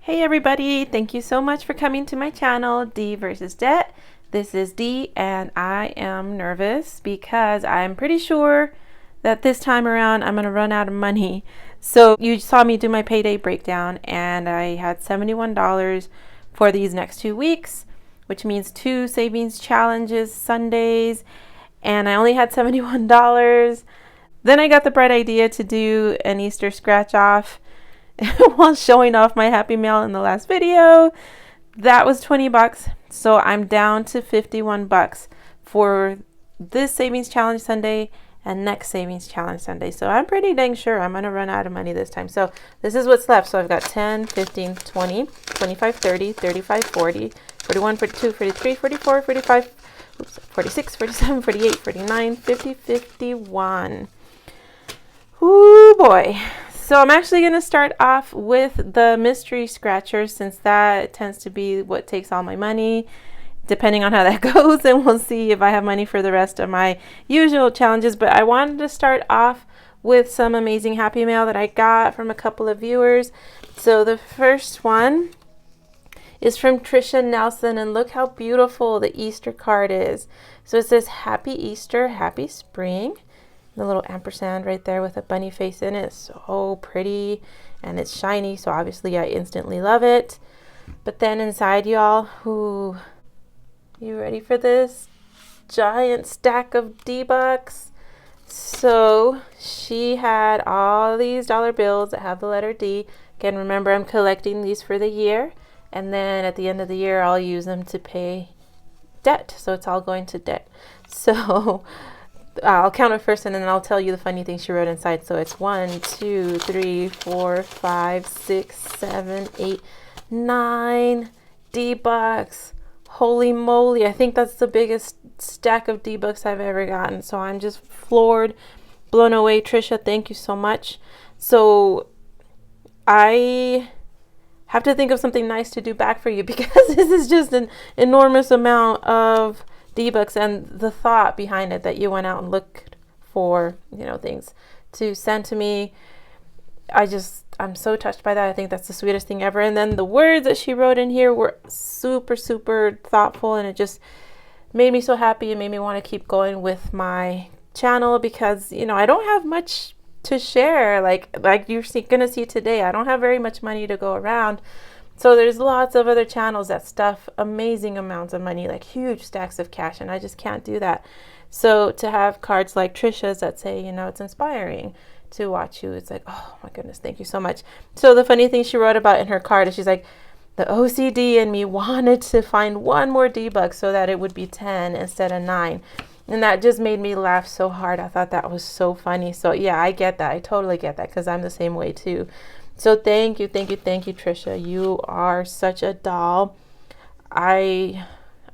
Hey everybody, thank you so much for coming to my channel, D versus Debt. This is D and I am nervous because I'm pretty sure that this time around I'm going to run out of money. So you saw me do my payday breakdown and I had $71 for these next 2 weeks, which means 2 savings challenges Sundays, and I only had $71. Then I got the bright idea to do an Easter scratch off while showing off my Happy Mail in the last video. That was 20 bucks. So I'm down to 51 bucks for this savings challenge Sunday and next savings challenge Sunday. So I'm pretty dang sure I'm going to run out of money this time. So this is what's left. So I've got 10, 15, 20, 25, 30, 35, 40, 41, 42, 43, 44, 45, 46, 47, 48, 49, 50, 51. Ooh boy. So I'm actually going to start off with the mystery scratcher, since that tends to be what takes all my money, depending on how that goes, and we'll see if I have money for the rest of my usual challenges. But I wanted to start off with some amazing Happy Mail that I got from a couple of viewers. So the first one is from Trisha Nelson, and look how beautiful the Easter card is. So it says Happy Easter, Happy Spring. The little ampersand right there with a bunny face in it. So pretty, and it's shiny, so obviously I instantly love it. But then inside, y'all, ooh, you ready for this? Giant stack of D-Bucks. So she had all these dollar bills that have the letter D. Again, remember, I'm collecting these for the year, and then at the end of the year I'll use them to pay debt. So it's all going to debt. So I'll count it first and then I'll tell you the funny thing she wrote inside. So it's 1, 2, 3, 4, 5, 6, 7, 8, 9 D-Bucks. Holy moly. I think that's the biggest stack of D-Bucks I've ever gotten. So I'm just floored, blown away. Trisha, thank you so much. So I have to think of something nice to do back for you, because this is just an enormous amount of D-Bucks, and the thought behind it that you went out and looked for, things to send to me. I'm so touched by that. I think that's the sweetest thing ever. And then the words that she wrote in here were super, super thoughtful, and it just made me so happy and made me want to keep going with my channel, because, I don't have much to share. Like you're gonna see today, I don't have very much money to go around. So there's lots of other channels that stuff amazing amounts of money, like huge stacks of cash, and I just can't do that. So to have cards like Trisha's that say, it's inspiring to watch you, it's like, oh my goodness, thank you so much. So the funny thing she wrote about in her card is she's like, the OCD in me wanted to find one more D-Buck so that it would be 10 instead of 9. And that just made me laugh so hard. I thought that was so funny. So yeah, I get that. I totally get that, because I'm the same way too. So thank you, Trisha. You are such a doll. I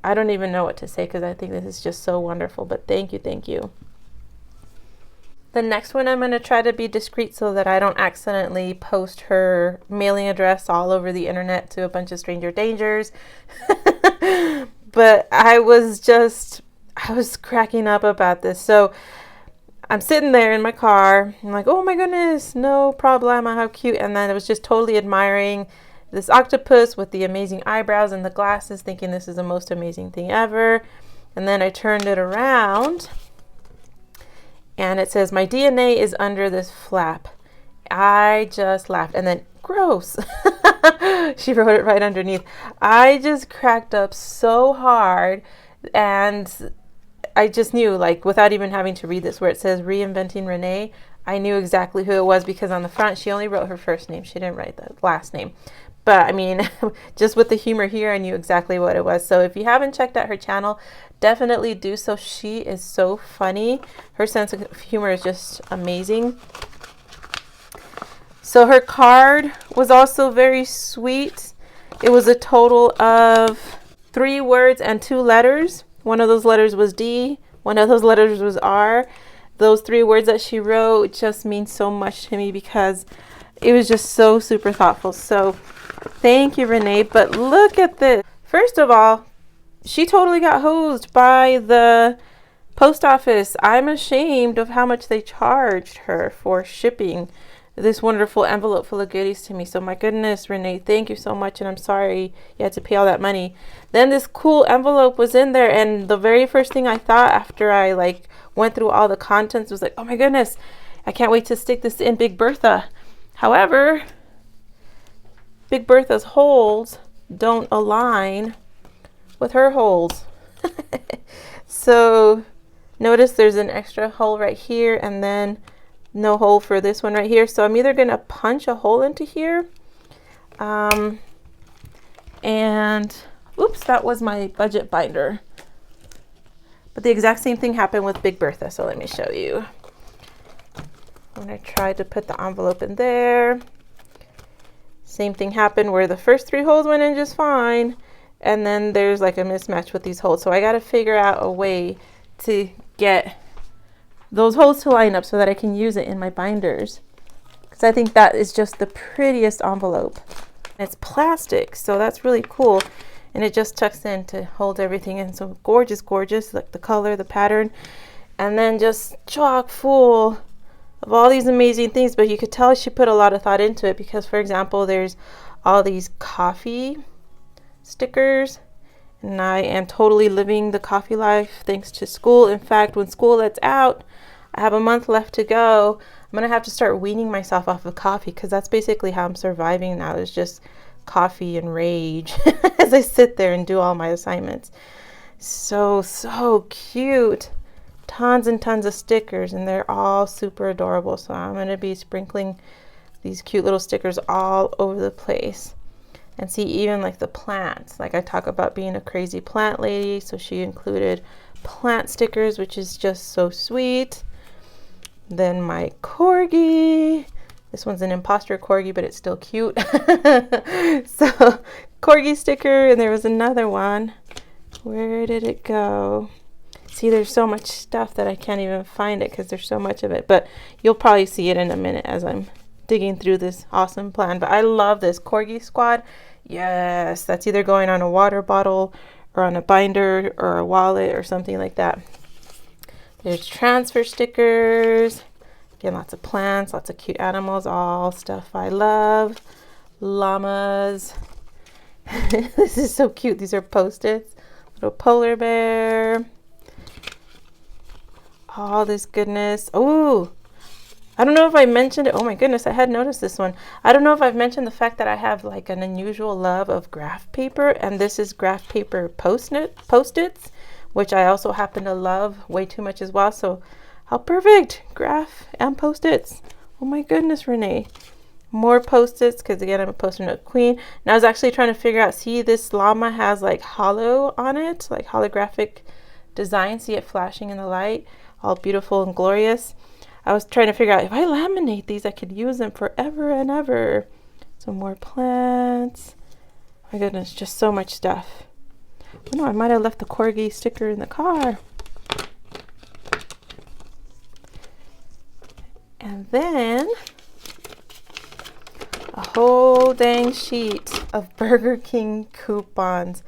don't even know what to say, because I think this is just so wonderful. But thank you. The next one, I'm going to try to be discreet so that I don't accidentally post her mailing address all over the internet to a bunch of stranger dangers. But I was cracking up about this. So I'm sitting there in my car. I'm like, oh my goodness, no problema, how cute. And then I was just totally admiring this octopus with the amazing eyebrows and the glasses, thinking this is the most amazing thing ever. And then I turned it around and it says, my DNA is under this flap. I just laughed. And then, gross. She wrote it right underneath. I just cracked up so hard, and I just knew, like, without even having to read this, where it says Reinventing Renee, I knew exactly who it was, because on the front she only wrote her first name. She didn't write the last name. But I mean, just with the humor here, I knew exactly what it was. So if you haven't checked out her channel, definitely do so. She is so funny. Her sense of humor is just amazing. So her card was also very sweet. It was a total of 3 words and 2 letters. One of those letters was D. One of those letters was R. Those 3 words that she wrote just mean so much to me, because it was just so super thoughtful. So thank you, Renee. But look at this. First of all, she totally got hosed by the post office. I'm ashamed of how much they charged her for shipping this wonderful envelope full of goodies to me. So my goodness, Renee, thank you so much, and I'm sorry you had to pay all that money. Then this cool envelope was in there, and the very first thing I thought after I like went through all the contents was like, oh my goodness, I can't wait to stick this in Big Bertha. However, Big Bertha's holes don't align with her holes. So notice there's an extra hole right here, and then no hole for this one right here. So I'm either gonna punch a hole into here, and oops, that was my budget binder. But the exact same thing happened with Big Bertha. So let me show you. When I tried to put the envelope in there, same thing happened where the first 3 holes went in just fine, and then there's like a mismatch with these holes. So I got to figure out a way to get those holes to line up so that I can use it in my binders, because I think that is just the prettiest envelope. It's plastic, so that's really cool, and it just tucks in to hold everything in. So gorgeous, gorgeous, like the color, the pattern, and then just chock full of all these amazing things. But you could tell she put a lot of thought into it, because for example, there's all these coffee stickers, and I am totally living the coffee life thanks to school. In fact, when school lets out, I have a month left to go. I'm gonna have to start weaning myself off of coffee, because that's basically how I'm surviving now, is just coffee and rage as I sit there and do all my assignments. So cute. Tons and tons of stickers, and they're all super adorable. So I'm gonna be sprinkling these cute little stickers all over the place. And see, even like the plants, like I talk about being a crazy plant lady, so she included plant stickers, which is just so sweet. Then my corgi, this one's an imposter corgi, but it's still cute. So corgi sticker, and there was another one. Where did it go? See, there's so much stuff that I can't even find it because there's so much of it, but you'll probably see it in a minute as I'm digging through this awesome plan. But I love this corgi squad. Yes, that's either going on a water bottle or on a binder or a wallet or something like that. There's transfer stickers. Again, lots of plants, lots of cute animals, all stuff I love. Llamas. This is so cute. These are Post-its. Little polar bear. All this goodness. Oh, I don't know if I mentioned it. Oh my goodness, I had noticed this one. I don't know if I've mentioned the fact that I have like an unusual love of graph paper, and this is graph paper Post-its, which I also happen to love way too much as well. So how perfect, graph and Post-its. Oh my goodness, Renee. More Post-its, because again, I'm a Post-it note queen. And I was actually trying to figure out, see, this llama has like hollow on it, like holographic design. See it flashing in the light, all beautiful and glorious. I was trying to figure out if I laminate these, I could use them forever and ever. Some more plants. My goodness, just so much stuff. Oh no, I might have left the corgi sticker in the car. And then a whole dang sheet of Burger King coupons.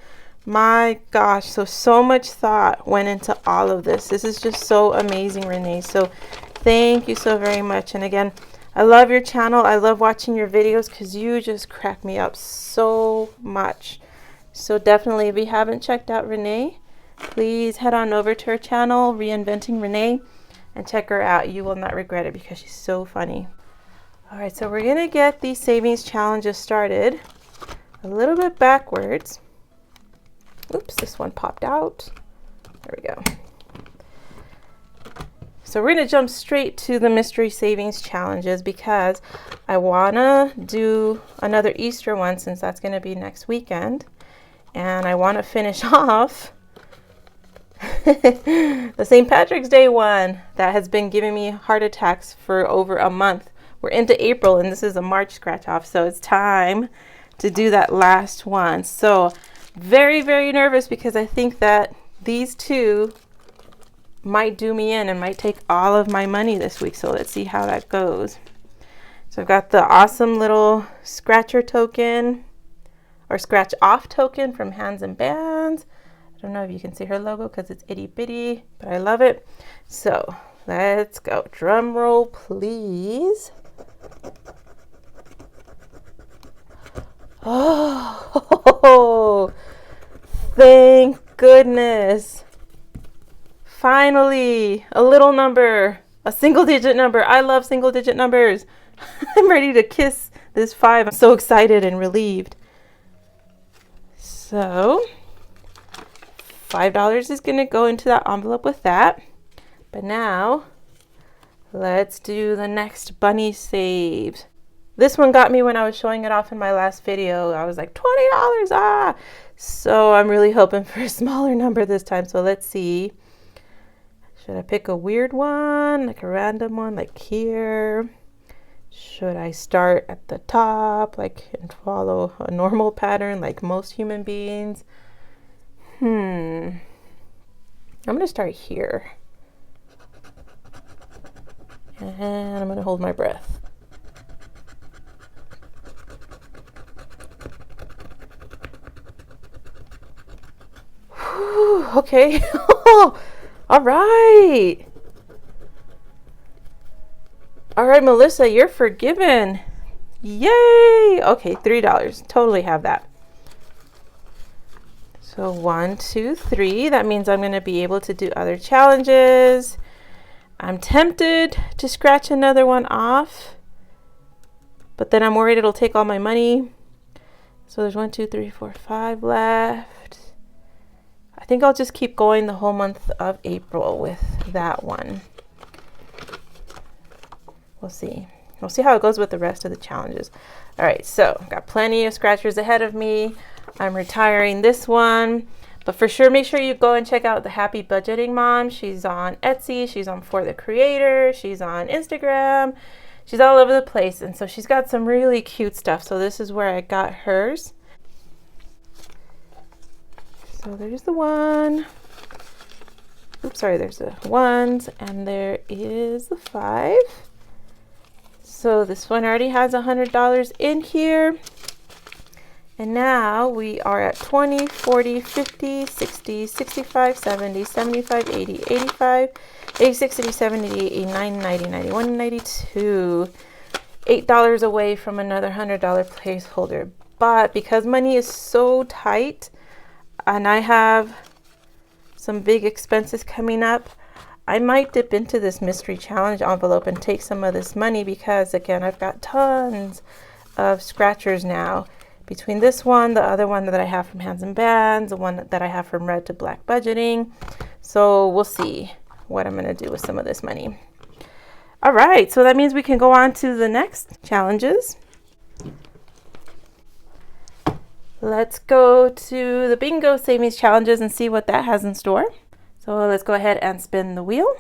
My gosh, so much thought went into all of this. This is just so amazing, Renee. So thank you so very much. And again, I love your channel. I love watching your videos because you just crack me up so much. So definitely, if you haven't checked out Renee, please head on over to her channel, Reinventing Renee, and check her out. You will not regret it because she's so funny. All right, so we're gonna get these savings challenges started a little bit backwards. Oops, this one popped out. There we go. So we're gonna jump straight to the mystery savings challenges because I wanna do another Easter one since that's gonna be next weekend. And I wanna finish off the St. Patrick's Day one that has been giving me heart attacks for over a month. We're into April and this is a March scratch off, so it's time to do that last one. So very, very nervous because I think that these two might do me in and might take all of my money this week. So let's see how that goes. So I've got the awesome little scratcher token or scratch off token from Hands and Bands. I don't know if you can see her logo because it's itty bitty, but I love it. So let's go. Drum roll, please. Oh, thank goodness. Finally, a little number, a single digit number. I love single digit numbers. I'm ready to kiss this 5. I'm so excited and relieved. So $5 is going to go into that envelope with that. But now let's do the next bunny saves. This one got me when I was showing it off in my last video. I was like, $20, ah! So I'm really hoping for a smaller number this time. So let's see. Should I pick a weird one, like a random one, like here? Should I start at the top, like, and follow a normal pattern like most human beings? I'm gonna start here. And I'm gonna hold my breath. Whew, okay. All right. All right, Melissa, you're forgiven. Yay. Okay, $3. Totally have that. So 1, 2, 3. That means I'm going to be able to do other challenges. I'm tempted to scratch another one off, but then I'm worried it'll take all my money. So there's 1, 2, 3, 4, 5 left. I think I'll just keep going the whole month of April with that one. We'll see. We'll see how it goes with the rest of the challenges. All right, so I've got plenty of scratchers ahead of me. I'm retiring this one, but for sure, make sure you go and check out the Happy Budgeting Mom. She's on Etsy. She's on For the Creator. She's on Instagram. She's all over the place, and so she's got some really cute stuff. So this is where I got hers. So there's the one. Oops, sorry, there's the ones, and there is the 5. So this one already has $100 in here. And now we are at 20, 40, 50, 60, 65, 70, 75, 80, 85, 86, 87, 88, 89, 90, 91, 92. $8 away from another $100 placeholder. But because money is so tight and I have some big expenses coming up, I might dip into this mystery challenge envelope and take some of this money because, again, I've got tons of scratchers now. Between this one, the other one that I have from Hands and Bands, the one that I have from Red to Black Budgeting. So we'll see what I'm going to do with some of this money. All right, so that means we can go on to the next challenges. Let's go to the bingo savings challenges and see what that has in store. So let's go ahead and spin the wheel.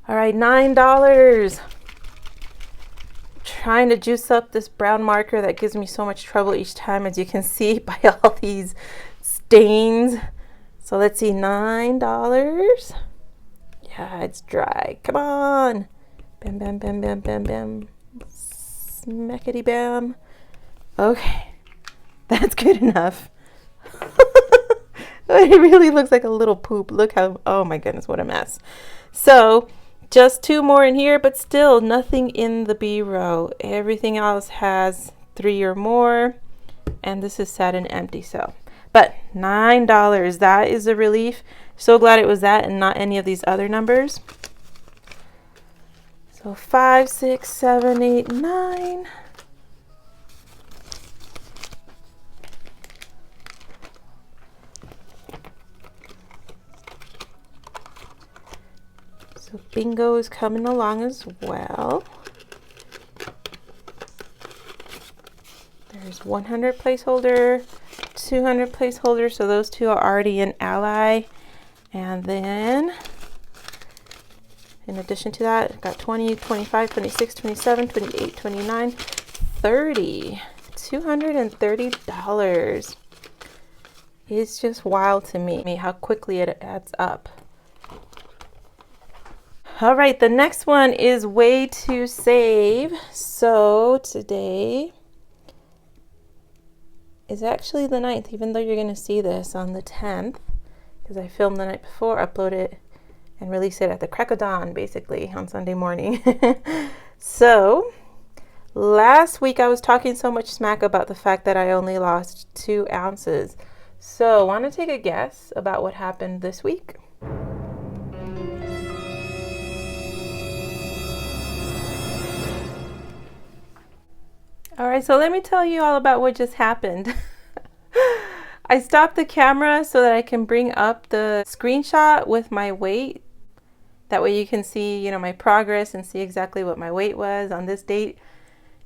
All right, $9. Trying to juice up this brown marker that gives me so much trouble each time, as you can see by all these stains. So let's see, $9. Yeah, it's dry. Come on. Bam, bam, bam, bam, bam, bam. Smackety bam. Okay, that's good enough. It really looks like a little poop. Look how, oh my goodness, what a mess. So just 2 more in here, but still nothing in the B row. Everything else has 3 or more, and this is set and empty. So, but $9, that is a relief. So glad it was that and not any of these other numbers. So 5, 6, 7, 8, 9. So bingo is coming along as well. There's 100 placeholder, 200 placeholder. So those 2 are already in Ally. And then in addition to that, I've got 20, 25, 26, 27, 28, 29, 30. $230. It's just wild to me how quickly it adds up. All right, the next one is way to save. So today is actually the 9th, even though you're going to see this on the 10th, because I filmed the night before, upload it, and release it at the crack of dawn, basically, on Sunday morning. So last week I was talking so much smack about the fact that I only lost 2 ounces. So want to take a guess about what happened this week? All right, so let me tell you all about what just happened. I stopped the camera so that I can bring up the screenshot with my weight. That way you can see, you know, my progress and see exactly what my weight was on this date.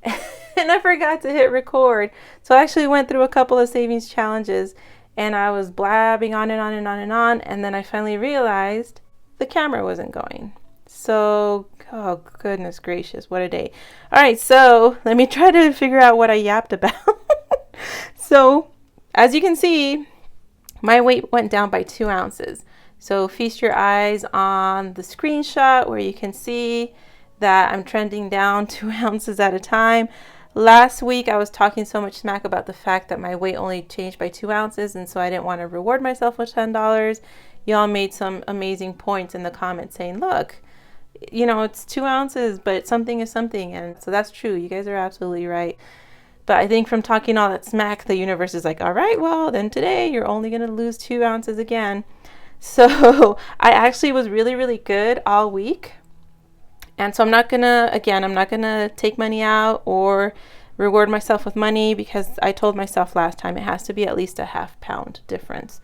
And I forgot to hit record. So I actually went through a couple of savings challenges and I was blabbing on and on and on and on. And then I finally realized the camera wasn't going. So, oh goodness gracious, what a day. All right, so let me try to figure out what I yapped about. So, as you can see, my weight went down by 2 ounces. So feast your eyes on the screenshot where you can see that I'm trending down 2 ounces at a time. Last week, I was talking so much smack about the fact that my weight only changed by 2 ounces, and so I didn't want to reward myself with $10. Y'all made some amazing points in the comments saying, look, you know, it's 2 ounces, but something is something. And so that's true. You guys are absolutely right. But I think from talking all that smack, the universe is like, all right, well, then today you're only going to lose 2 ounces again. So I actually was really, really good all week. And so I'm not going to take money out or reward myself with money because I told myself last time it has to be at least a ½ pound difference.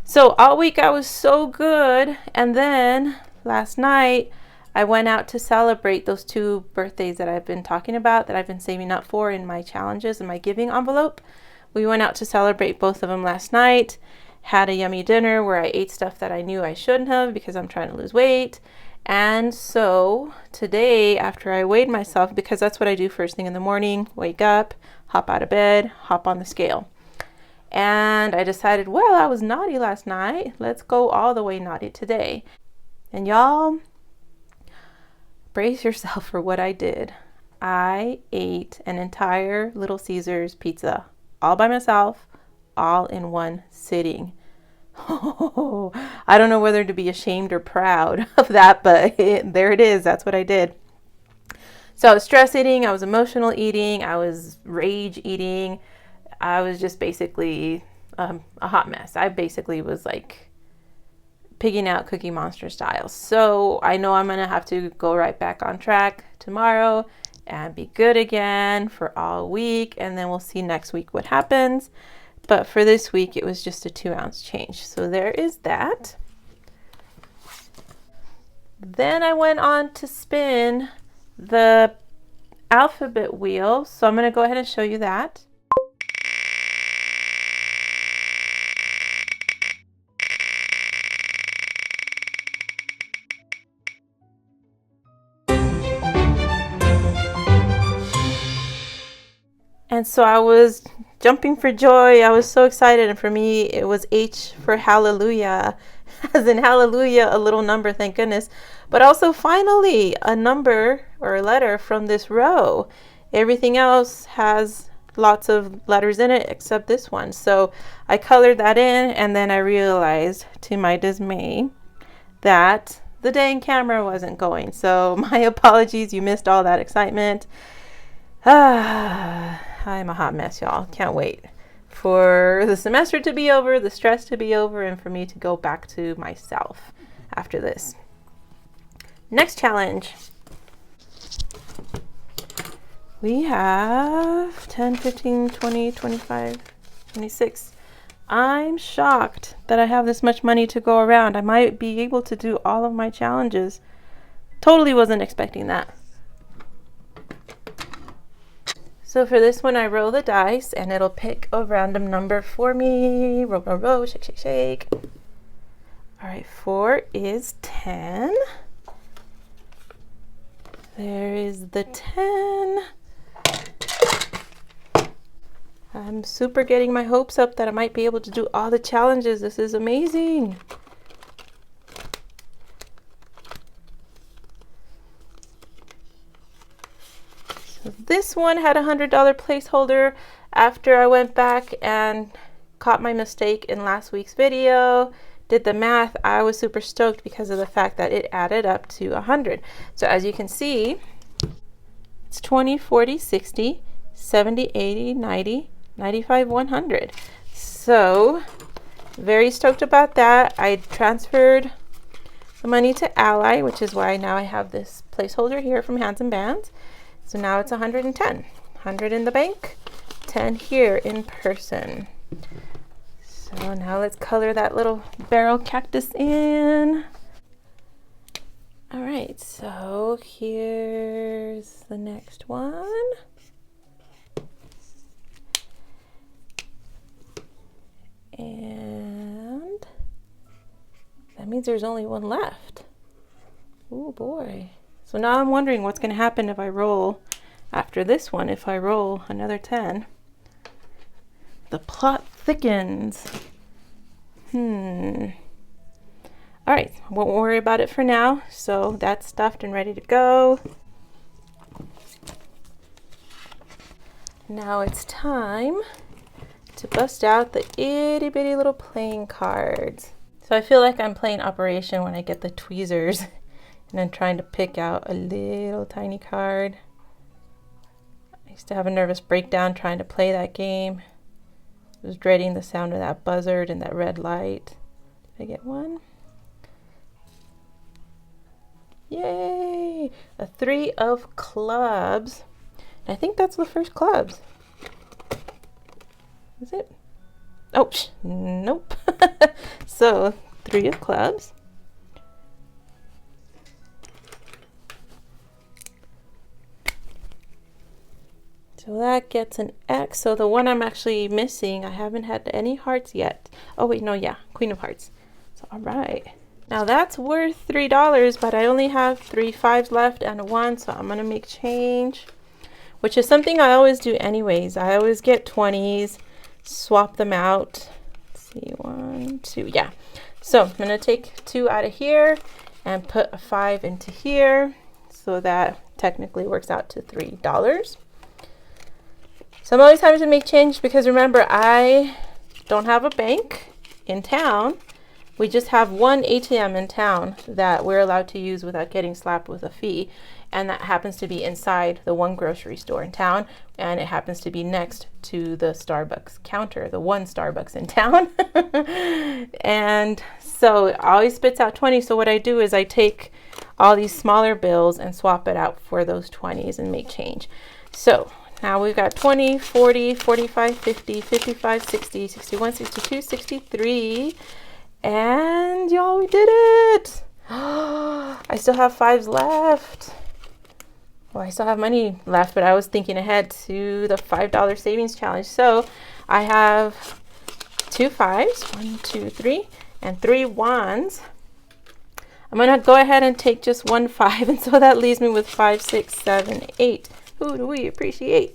So all week I was so good. And then last night I went out to celebrate those 2 birthdays that I've been talking about, that I've been saving up for in my challenges and my giving envelope. We went out to celebrate both of them last night. Had a yummy dinner where I ate stuff that I knew I shouldn't have because I'm trying to lose weight. And so today, after I weighed myself, because that's what I do first thing in the morning, wake up, hop out of bed, hop on the scale. And I decided, well, I was naughty last night. Let's go all the way naughty today. And y'all, brace yourself for what I did. I ate an entire Little Caesars pizza all by myself, all in one sitting. Oh, I don't know whether to be ashamed or proud of that, but there it is. That's what I did. So I was stress eating, I was emotional eating, I was rage eating. I was just basically a hot mess. I basically was like pigging out Cookie Monster style. So I know I'm going to have to go right back on track tomorrow and be good again for all week. And then we'll see next week what happens. But for this week, it was just a 2 ounce change. So there is that. Then I went on to spin the alphabet wheel. So I'm going to go ahead and show you that. And so I was jumping for joy. I was so excited. And for me, it was H for hallelujah, as in hallelujah, a little number, thank goodness. But also finally a number or a letter from this row. Everything else has lots of letters in it except this one. So I colored that in, and then I realized to my dismay that the dang camera wasn't going. So my apologies, you missed all that excitement. I'm a hot mess, y'all. Can't wait for the semester to be over, the stress to be over, and for me to go back to myself after this. Next challenge. We have 10, 15, 20, 25, 26. I'm shocked that I have this much money to go around. I might be able to do all of my challenges. Totally wasn't expecting that. So for this one, I roll the dice and it'll pick a random number for me. Roll, roll, roll, shake, shake, shake. All right, 4 is 10. There is the 10. I'm super getting my hopes up that I might be able to do all the challenges. This is amazing. this one had a $100 placeholder. After I went back and caught my mistake in last week's video, did the math, I was super stoked because of the fact that it added up to 100. So as you can see, it's 20, 40, 60, 70, 80, 90, 95, 100. So very stoked about that. I transferred the money to Ally, which is why now I have this placeholder here from Hands and Bands. So now it's 110. 100 in the bank, 10 here in person. So now let's color that little barrel cactus in. All right, so here's the next one. And that means there's only one left. Oh boy. So now I'm wondering what's going to happen if I roll after this one, if I roll another 10. The plot thickens. All right, won't worry about it for now. So that's stuffed and ready to go. Now it's time to bust out the itty bitty little playing cards. So I feel like I'm playing Operation when I get the tweezers and I'm trying to pick out a little tiny card. I used to have a nervous breakdown trying to play that game. I was dreading the sound of that buzzard and that red light. Did I get one? Yay! A 3 of clubs. I think that's the first clubs. Is it? Oh, nope. So 3 of clubs. So that gets an X. So the one I'm actually missing, I haven't had any hearts yet. Oh wait, no, yeah, Queen of Hearts. So all right. Now that's worth $3, but I only have 3 5s left and a 1, so I'm gonna make change, which is something I always do anyways. I always get 20s, swap them out. Let's see, 1, 2, yeah. So I'm gonna take 2 out of here and put a 5 into here, so that technically works out to $3. So I'm always having to make change because remember, I don't have a bank in town. We just have one ATM in town that we're allowed to use without getting slapped with a fee. And that happens to be inside the one grocery store in town. And it happens to be next to the Starbucks counter, the one Starbucks in town. And so it always spits out 20. So what I do is I take all these smaller bills and swap it out for those 20s and make change. So now we've got 20, 40, 45, 50, 55, 60, 61, 62, 63. And y'all, we did it. I still have 5s left. Well, I still have money left, but I was thinking ahead to the $5 savings challenge. So I have 2 5s, 1, 2, 3, and 3 1s. I'm gonna go ahead and take just 1 5, and so that leaves me with 5, 6, 7, 8. Who do we appreciate?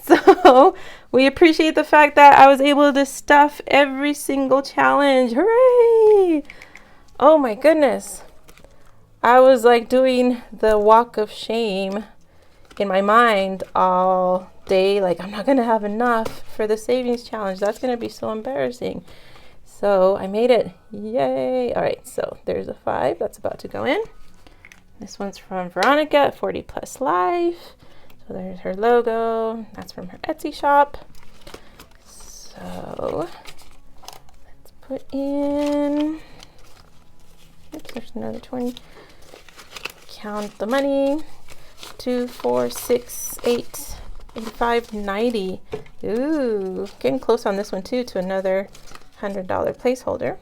So we appreciate the fact that I was able to stuff every single challenge. Hooray! Oh my goodness. I was like doing the walk of shame in my mind all day. Like, I'm not going to have enough for the savings challenge. That's going to be so embarrassing. So I made it. Yay. All right. So there's a 5 that's about to go in. This one's from Veronica, 40 Plus Life. So there's her logo. That's from her Etsy shop. So let's put in, oops, there's another 20. Count the money. 2, 4, 6, 8, 85, 90. Ooh, getting close on this one too to another $100 placeholder.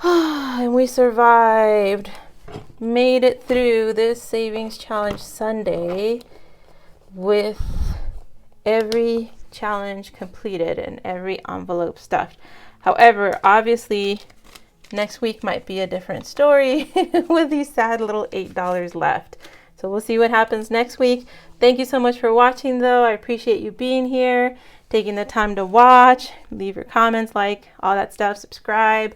And we survived. Made it through this savings challenge Sunday with every challenge completed and every envelope stuffed. However, obviously, next week might be a different story with these sad little $8 left. So we'll see what happens next week. Thank you so much for watching, though. I appreciate you being here, taking the time to watch. Leave your comments, like, all that stuff. Subscribe.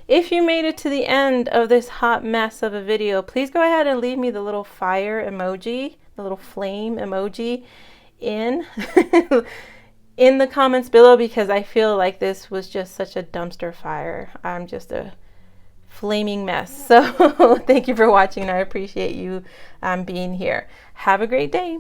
if you made it to the end of this hot mess of a video, please go ahead and leave me the little fire emoji, the little flame emoji in in the comments below, because I feel like this was just such a dumpster fire. I'm just a flaming mess. So thank you for watching, and I appreciate you being here. Have a great day.